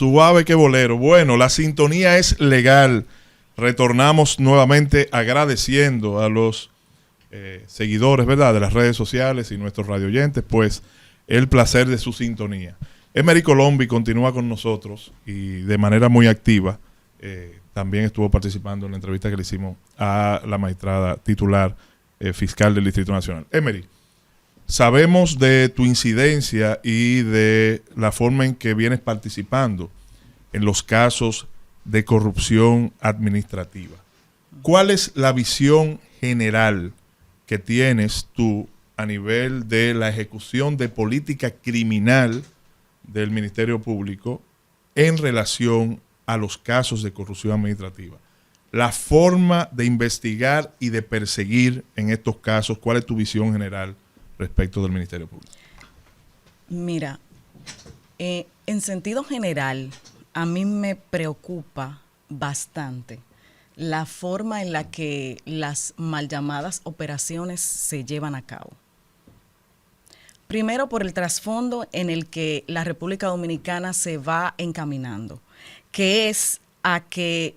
Suave que bolero. Bueno, la sintonía es legal. Retornamos nuevamente agradeciendo a los seguidores, ¿verdad?, de las redes sociales y nuestros radioyentes, pues el placer de su sintonía. Emery Colombi continúa con nosotros y de manera muy activa. También estuvo participando en la entrevista que le hicimos a la magistrada titular fiscal del Distrito Nacional. Emery, sabemos de tu incidencia y de la forma en que vienes participando en los casos de corrupción administrativa. ¿Cuál es la visión general que tienes tú a nivel de la ejecución de política criminal del Ministerio Público en relación a los casos de corrupción administrativa? La forma de investigar y de perseguir en estos casos, ¿cuál es tu visión general respecto del Ministerio Público? Mira, en sentido general, a mí me preocupa bastante la forma en la que las mal llamadas operaciones se llevan a cabo. Primero, por el trasfondo en el que la República Dominicana se va encaminando, que es a que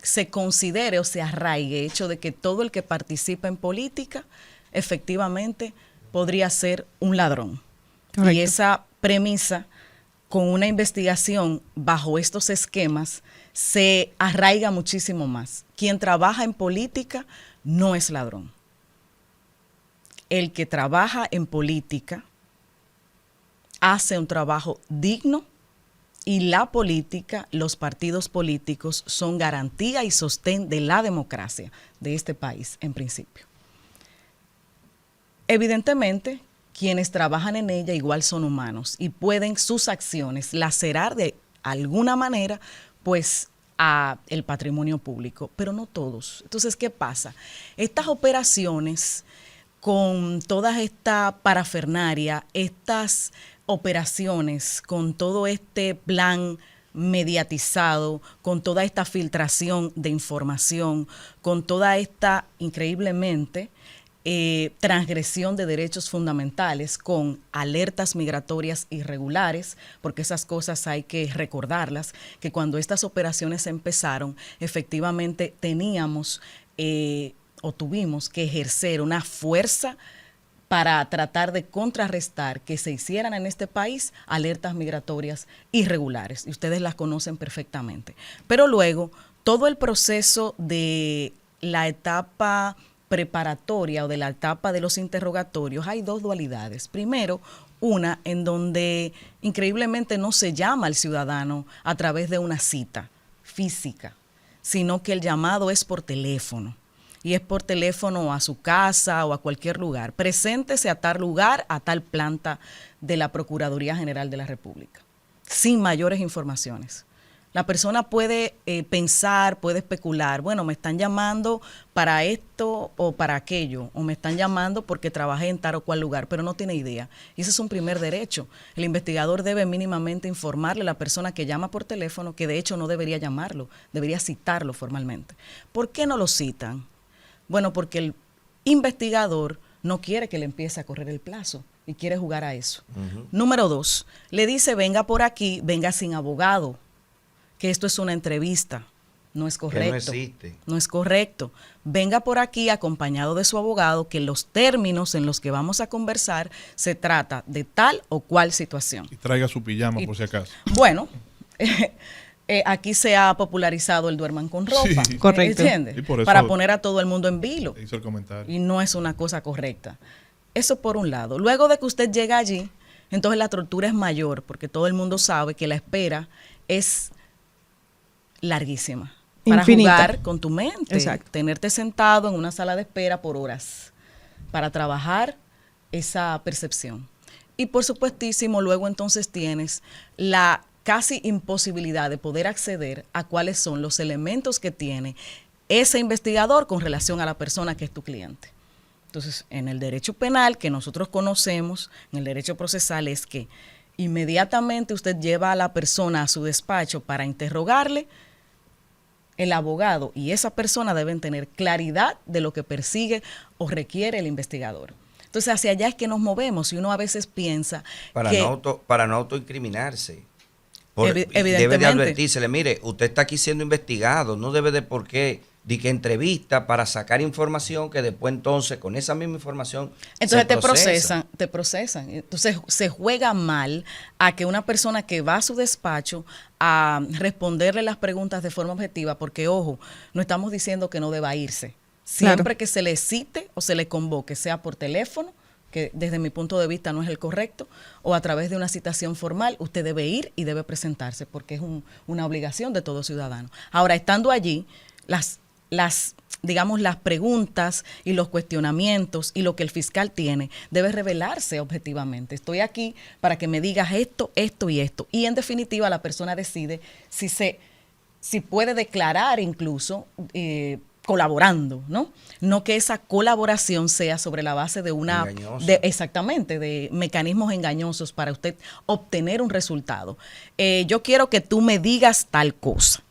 se considere o se arraigue el hecho de que todo el que participa en política efectivamente podría ser un ladrón. Correcto. Y esa premisa, con una investigación bajo estos esquemas, se arraiga muchísimo más. Quien trabaja en política no es ladrón. El que trabaja en política hace un trabajo digno y la política, los partidos políticos son garantía y sostén de la democracia de este país en principio. Evidentemente, quienes trabajan en ella igual son humanos y pueden sus acciones lacerar de alguna manera pues a el patrimonio público, pero no todos. Entonces, ¿qué pasa? Estas operaciones con toda esta parafernaria, estas operaciones con todo este plan mediatizado, con toda esta filtración de información, con toda esta increíblemente transgresión de derechos fundamentales, con alertas migratorias irregulares, porque esas cosas hay que recordarlas, que cuando estas operaciones empezaron, efectivamente teníamos o tuvimos que ejercer una fuerza para tratar de contrarrestar que se hicieran en este país alertas migratorias irregulares, y ustedes las conocen perfectamente. Pero luego, todo el proceso de la etapa preparatoria o de la etapa de los interrogatorios, hay dos dualidades. Primero, una en donde increíblemente no se llama al ciudadano a través de una cita física, sino que el llamado es por teléfono. Y es por teléfono a su casa o a cualquier lugar. Preséntese a tal lugar, a tal planta de la Procuraduría General de la República, sin mayores informaciones. La persona puede pensar, puede especular, bueno, me están llamando para esto o para aquello, o me están llamando porque trabajé en tal o cual lugar, pero no tiene idea. Y ese es un primer derecho. El investigador debe mínimamente informarle a la persona que llama por teléfono que de hecho no debería llamarlo, debería citarlo formalmente. ¿Por qué no lo citan? Bueno, porque el investigador no quiere que le empiece a correr el plazo y quiere jugar a eso. Número 2, le dice, venga por aquí, venga sin abogado, que esto es una entrevista. No es correcto. Que no existe. No es correcto. Venga por aquí acompañado de su abogado, que los términos en los que vamos a conversar se trata de tal o cual situación. Y traiga su pijama por si acaso. Bueno, aquí se ha popularizado el duerman con ropa. Sí, correcto. ¿Entiendes? Para poner a todo el mundo en vilo. Hizo el comentario. Y no es una cosa correcta. Eso por un lado. Luego de que usted llega allí, entonces la tortura es mayor, porque todo el mundo sabe que la espera es larguísima. Para infinita. Jugar con tu mente. Exacto. Tenerte sentado en una sala de espera por horas para trabajar esa percepción. Y por supuestísimo, luego entonces tienes la casi imposibilidad de poder acceder a cuáles son los elementos que tiene ese investigador con relación a la persona que es tu cliente. Entonces, en el derecho penal que nosotros conocemos, en el derecho procesal, es que inmediatamente usted lleva a la persona a su despacho para interrogarle. El abogado y esa persona deben tener claridad de lo que persigue o requiere el investigador. Entonces, hacia allá es que nos movemos y uno a veces piensa para no autoincriminarse. Debe de advertírsele, mire, usted está aquí siendo investigado, no debe de por qué de que entrevista para sacar información que después entonces con esa misma información entonces te procesan. Entonces se juega mal a que una persona que va a su despacho a responderle las preguntas de forma objetiva, porque ojo, no estamos diciendo que no deba irse. Siempre claro. Que se le cite o se le convoque, sea por teléfono, que desde mi punto de vista no es el correcto, o a través de una citación formal, usted debe ir y debe presentarse, porque es una obligación de todo ciudadano. Ahora, estando allí, digamos, las preguntas y los cuestionamientos y lo que el fiscal tiene debe revelarse objetivamente. Estoy aquí para que me digas esto, esto y esto. Y en definitiva la persona decide si puede declarar incluso colaborando, ¿no? No que esa colaboración sea sobre la base de exactamente, de mecanismos engañosos para usted obtener un resultado. Yo quiero que tú me digas tal cosa.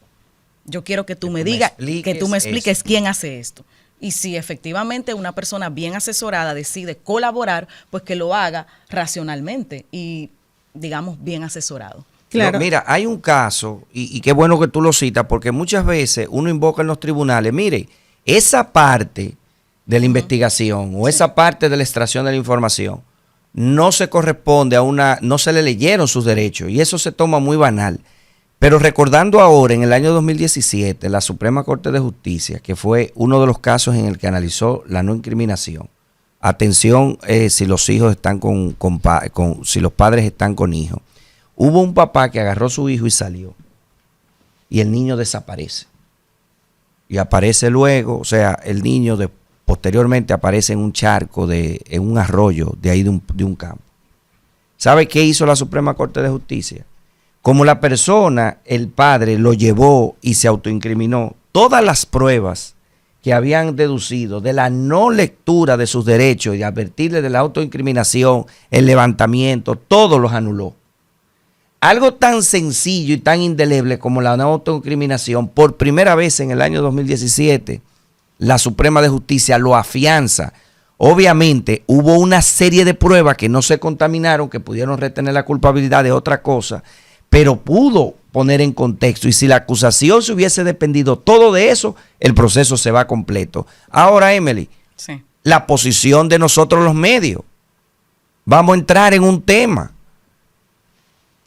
Yo quiero que tú me expliques quién hace esto. Y si efectivamente una persona bien asesorada decide colaborar, pues que lo haga racionalmente y, digamos, bien asesorado. Claro. No, mira, hay un caso, y qué bueno que tú lo citas, porque muchas veces uno invoca en los tribunales, mire, esa parte de la investigación o esa parte de la extracción de la información no se corresponde no se le leyeron sus derechos, y eso se toma muy banal. Pero recordando ahora, en el año 2017, la Suprema Corte de Justicia, que fue uno de los casos en el que analizó la no incriminación, atención si los hijos están si los padres están con hijos, hubo un papá que agarró a su hijo y salió, y el niño desaparece. Y aparece luego, o sea, el niño posteriormente aparece en un charco, en un arroyo de ahí de un campo. ¿Sabe qué hizo la Suprema Corte de Justicia? Como la persona, el padre, lo llevó y se autoincriminó, todas las pruebas que habían deducido de la no lectura de sus derechos y advertirle de la autoincriminación, el levantamiento, todo los anuló. Algo tan sencillo y tan indeleble como la no autoincriminación, por primera vez en el año 2017, la Suprema de Justicia lo afianza. Obviamente hubo una serie de pruebas que no se contaminaron, que pudieron retener la culpabilidad de otra cosa, pero pudo poner en contexto, y si la acusación se hubiese dependido todo de eso, el proceso se va completo. Ahora, Emily, sí, la posición de nosotros los medios. Vamos a entrar en un tema.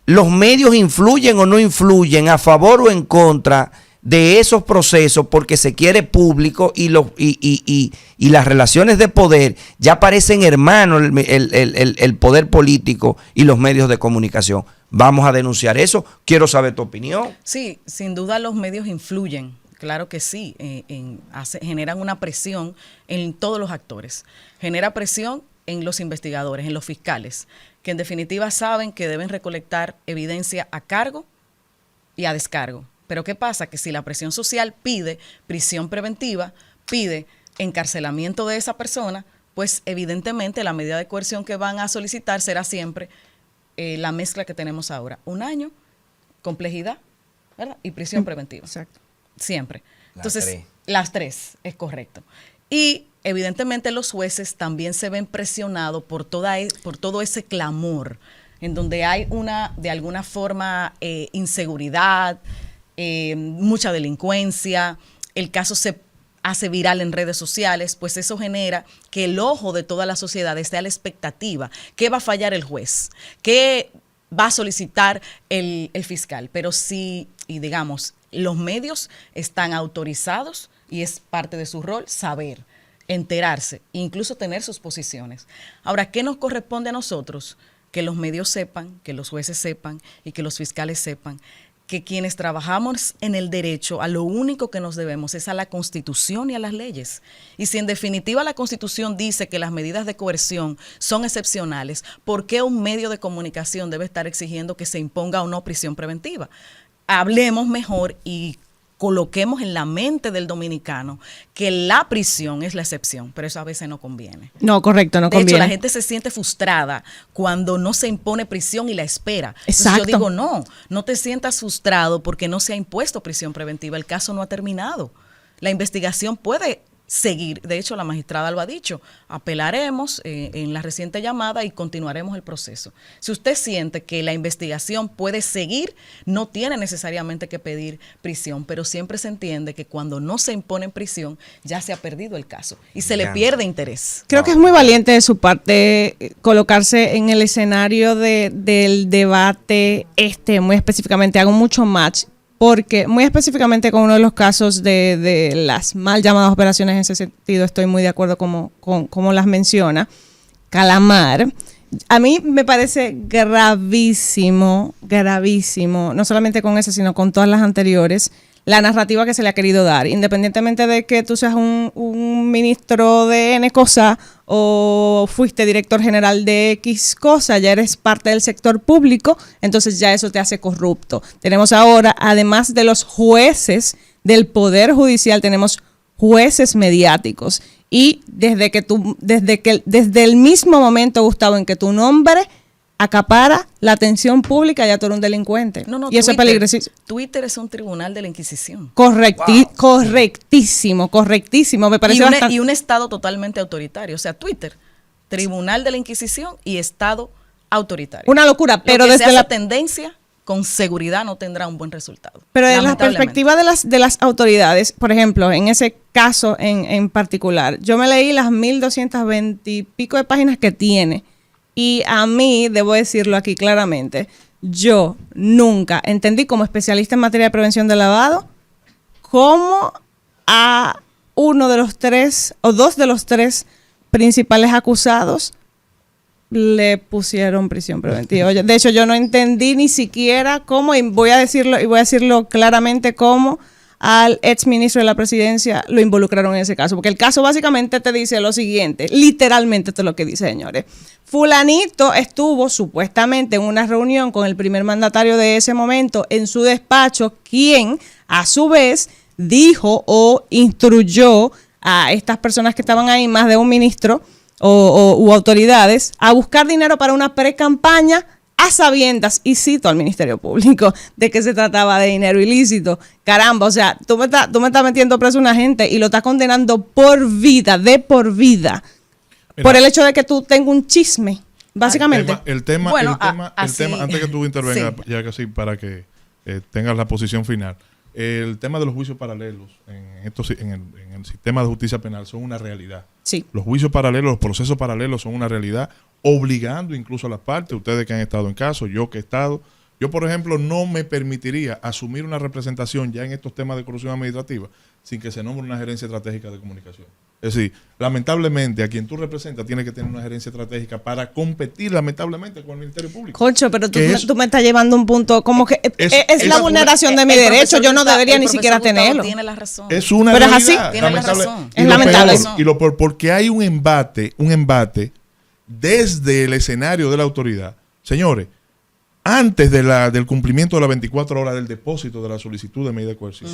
¿Los medios influyen o no influyen a favor o en contra de esos procesos porque se quiere público y las relaciones de poder ya parecen hermanos, el poder político y los medios de comunicación? Vamos a denunciar eso. Quiero saber tu opinión. Sí, sin duda los medios influyen, claro que sí, generan una presión en todos los actores. Genera presión en los investigadores, en los fiscales, que en definitiva saben que deben recolectar evidencia a cargo y a descargo. Pero ¿qué pasa? Que si la presión social pide prisión preventiva, pide encarcelamiento de esa persona, pues evidentemente la medida de coerción que van a solicitar será siempre la mezcla que tenemos ahora. 1 año, complejidad, ¿verdad? Y prisión preventiva. Exacto. Siempre. Entonces, las tres, es correcto. Y evidentemente los jueces también se ven presionados por todo ese clamor, en donde hay de alguna forma, inseguridad, mucha delincuencia, el caso se hace viral en redes sociales, pues eso genera que el ojo de toda la sociedad esté a la expectativa. ¿Qué va a fallar el juez? ¿Qué va a solicitar el fiscal? Pero sí, y digamos, los medios están autorizados, y es parte de su rol, saber, enterarse, incluso tener sus posiciones. Ahora, ¿qué nos corresponde a nosotros? Que los medios sepan, que los jueces sepan y que los fiscales sepan que quienes trabajamos en el derecho, a lo único que nos debemos es a la Constitución y a las leyes. Y si en definitiva la Constitución dice que las medidas de coerción son excepcionales, ¿por qué un medio de comunicación debe estar exigiendo que se imponga o no prisión preventiva? Hablemos mejor y coloquemos en la mente del dominicano que la prisión es la excepción, pero eso a veces no conviene. No, correcto, no conviene. De hecho, la gente se siente frustrada cuando no se impone prisión y la espera. Exacto. Entonces yo digo, no te sientas frustrado porque no se ha impuesto prisión preventiva. El caso no ha terminado. La investigación puede seguir. De hecho, la magistrada lo ha dicho, apelaremos en la reciente llamada y continuaremos el proceso. Si usted siente que la investigación puede seguir, no tiene necesariamente que pedir prisión, pero siempre se entiende que cuando no se impone prisión, ya se ha perdido el caso y se le pierde interés. Creo que es muy valiente de su parte colocarse en el escenario del debate muy específicamente. Hago mucho match porque muy específicamente con uno de los casos de las mal llamadas operaciones en ese sentido, estoy muy de acuerdo como las menciona, Calamar. A mí me parece gravísimo, no solamente con ese, sino con todas las anteriores, la narrativa que se le ha querido dar, independientemente de que tú seas un ministro de N cosa o fuiste director general de X cosa, ya eres parte del sector público, entonces ya eso te hace corrupto. Tenemos ahora, además de los jueces del Poder Judicial, tenemos jueces mediáticos. Y desde el mismo momento, Gustavo, en que tu nombre acapara la atención pública, ya tú eres un delincuente. No, y eso es peligrosísimo. Twitter es un tribunal de la Inquisición. Correctísimo. Me parece y un Estado totalmente autoritario. O sea, Twitter, tribunal de la Inquisición y Estado autoritario. Una locura, pero desde la tendencia, con seguridad no tendrá un buen resultado. Pero desde la perspectiva de las autoridades, por ejemplo, en ese caso en particular, yo me leí las 1.220 y pico de páginas que tiene. Y a mí, debo decirlo aquí claramente, yo nunca entendí como especialista en materia de prevención de lavado cómo a uno de los tres o dos de los tres principales acusados le pusieron prisión preventiva. De hecho, yo no entendí ni siquiera cómo, y voy a decirlo claramente, cómo al ex ministro de la presidencia lo involucraron en ese caso, porque el caso básicamente te dice lo siguiente, literalmente esto es lo que dice, señores. Fulanito estuvo supuestamente en una reunión con el primer mandatario de ese momento en su despacho, quien a su vez dijo o instruyó a estas personas que estaban ahí, más de un ministro u autoridades, a buscar dinero para una pre-campaña a sabiendas, y cito al Ministerio Público, de que se trataba de dinero ilícito. Caramba, o sea, tú me estás metiendo preso a una gente y lo estás condenando por vida, Mira, por el hecho de que tú tengas un chisme, básicamente. El tema, antes que tú intervengas, sí, ya casi para que tengas la posición final. El tema de los juicios paralelos en el sistema de justicia penal son una realidad. Sí. Los juicios paralelos, los procesos paralelos son una realidad, obligando incluso a las partes, ustedes que han estado en caso, yo que he estado. Yo, por ejemplo, no me permitiría asumir una representación ya en estos temas de corrupción administrativa sin que se nombre una gerencia estratégica de comunicación. Es decir, lamentablemente, a quien tú representas tiene que tener una gerencia estratégica para competir, lamentablemente, con el Ministerio Público. Concho, pero tú me estás llevando a un punto como que es la vulneración de mi derecho. Yo no debería ni siquiera tenerlo. Tiene la razón. Es una pero realidad. Es así. Tiene la razón. Es lamentable. Porque hay un embate desde el escenario de la autoridad. Señores, antes del cumplimiento de las 24 horas del depósito de la solicitud de medida coerciva,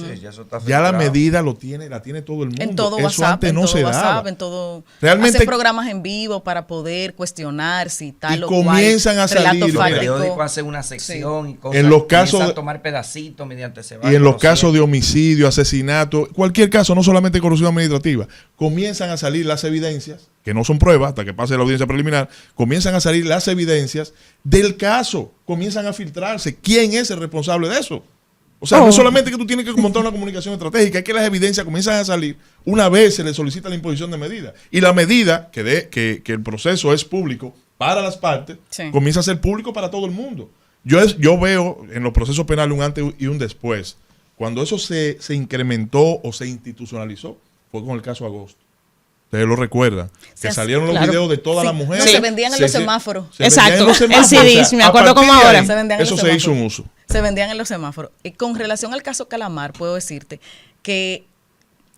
ya la medida la tiene todo el mundo. En todo Eso WhatsApp, antes no se daba. en todo. Realmente, hacen programas en vivo para poder cuestionar si tal y o comienzan cual a salir. Los periódicos hacen una sección y cosas. En los casos a tomar pedacitos mediante ese. Y en los casos de homicidio, asesinato, cualquier caso, no solamente corrupción administrativa, comienzan a salir las evidencias, que no son pruebas, hasta que pase la audiencia preliminar, comienzan a salir las evidencias del caso, comienzan a filtrarse. ¿Quién es el responsable de eso? O sea, no solamente que tú tienes que montar una comunicación estratégica, es que las evidencias comienzan a salir una vez se le solicita la imposición de medida. Y la medida, que el proceso es público para las partes, sí, comienza a ser público para todo el mundo. Yo veo en los procesos penales un antes y un después. Cuando eso se incrementó o se institucionalizó, fue con el caso Agosto. Ustedes lo recuerdan, que salieron los videos de todas las mujeres. No, se vendían en los semáforos. Exacto, en CDs, me acuerdo como ahora. Eso se hizo un uso. Se vendían en los semáforos. Y con relación al caso Calamar, puedo decirte que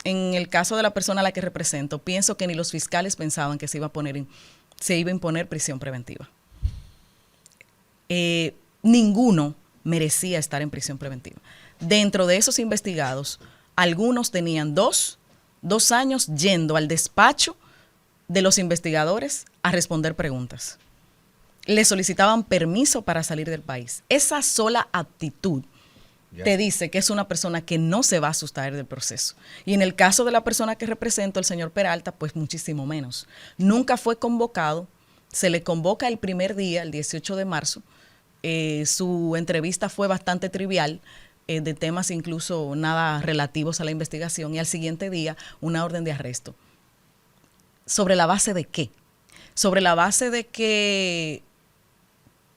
en el caso de la persona a la que represento, pienso que ni los fiscales pensaban que se iba a imponer prisión preventiva. Ninguno merecía estar en prisión preventiva. Dentro de esos investigados, algunos tenían dos años yendo al despacho de los investigadores a responder preguntas. Le solicitaban permiso para salir del país. Esa sola actitud te dice que es una persona que no se va a sustraer del proceso. Y en el caso de la persona que represento, el señor Peralta, pues muchísimo menos. Nunca fue convocado, se le convoca el primer día, el 18 de marzo. Su entrevista fue bastante trivial, de temas incluso nada relativos a la investigación, y al siguiente día una orden de arresto. ¿Sobre la base de qué? Sobre la base de que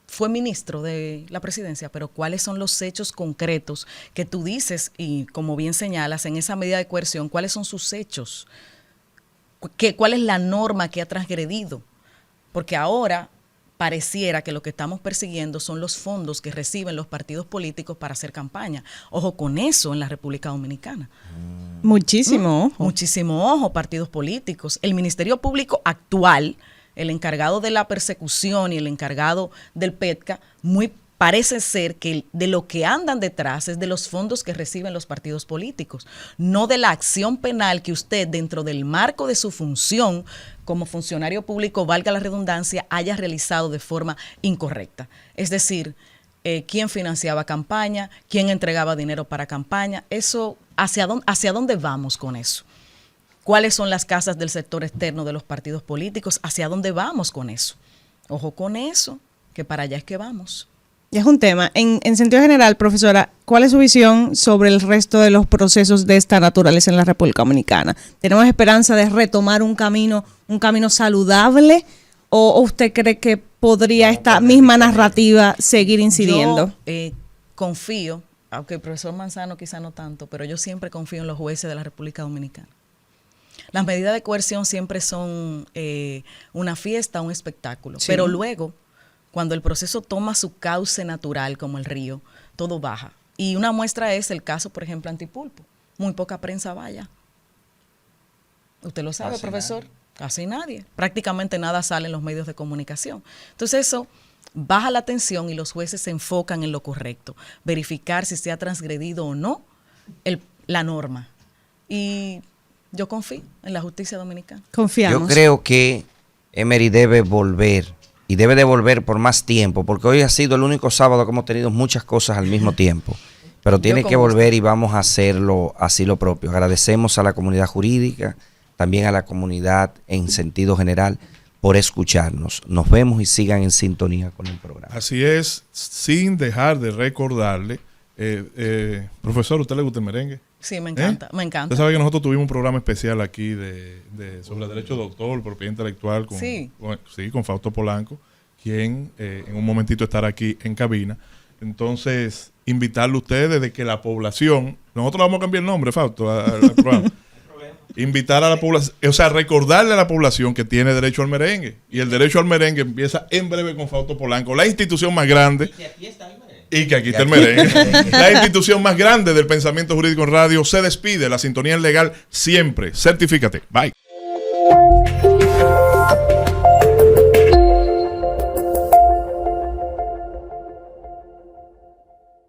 fue ministro de la presidencia, pero ¿cuáles son los hechos concretos que tú dices? Y como bien señalas, en esa medida de coerción, ¿cuáles son sus hechos? ¿Cuál es la norma que ha transgredido? Porque ahora pareciera que lo que estamos persiguiendo son los fondos que reciben los partidos políticos para hacer campaña. Ojo con eso en la República Dominicana. Muchísimo ojo. Muchísimo ojo, partidos políticos. El Ministerio Público actual, el encargado de la persecución y el encargado del PETCA, parece ser que de lo que andan detrás es de los fondos que reciben los partidos políticos, no de la acción penal que usted, dentro del marco de su función como funcionario público, valga la redundancia, haya realizado de forma incorrecta. Es decir, quién financiaba campaña, quién entregaba dinero para campaña. Eso, ¿hacia dónde vamos con eso? ¿Cuáles son las casas del sector externo de los partidos políticos? ¿Hacia dónde vamos con eso? Ojo con eso, que para allá es que vamos. Ya es un tema. En sentido general, profesora, ¿cuál es su visión sobre el resto de los procesos de esta naturaleza en la República Dominicana? ¿Tenemos esperanza de retomar un camino saludable, o usted cree que podría esta misma narrativa seguir incidiendo? Yo confío, aunque el profesor Manzano quizá no tanto, pero yo siempre confío en los jueces de la República Dominicana. Las medidas de coerción siempre son una fiesta, un espectáculo, sí. Pero luego, cuando el proceso toma su cauce natural, como el río, todo baja. Y una muestra es el caso, por ejemplo, Antipulpo. Muy poca prensa vaya. ¿Usted lo sabe, profesor? Casi nadie. Prácticamente nada sale en los medios de comunicación. Entonces eso baja la tensión y los jueces se enfocan en lo correcto. Verificar si se ha transgredido o no la norma. Y yo confío en la justicia dominicana. Confiamos. Yo creo que Emery debe volver. Y debe de volver por más tiempo, porque hoy ha sido el único sábado que hemos tenido muchas cosas al mismo tiempo. Pero tiene que volver y vamos a hacerlo así lo propio. Agradecemos a la comunidad jurídica, también a la comunidad en sentido general, por escucharnos. Nos vemos y sigan en sintonía con el programa. Así es, sin dejar de recordarle, profesor, ¿a usted le gusta el merengue? Sí, me encanta, me encanta. Usted sabe que nosotros tuvimos un programa especial aquí sobre el derecho de autor, propiedad intelectual, con Fausto Polanco, quien en un momentito estará aquí en cabina. Entonces, invitarle a ustedes de que la población, nosotros vamos a cambiar el nombre, Fausto, al programa. Invitar a la población, o sea, recordarle a la población que tiene derecho al merengue. Y el derecho al merengue empieza en breve con Fausto Polanco, la institución más grande. Y que aquí está el merengue. La institución más grande del pensamiento jurídico en radio se despide. La sintonía es legal siempre. Certifícate. Bye.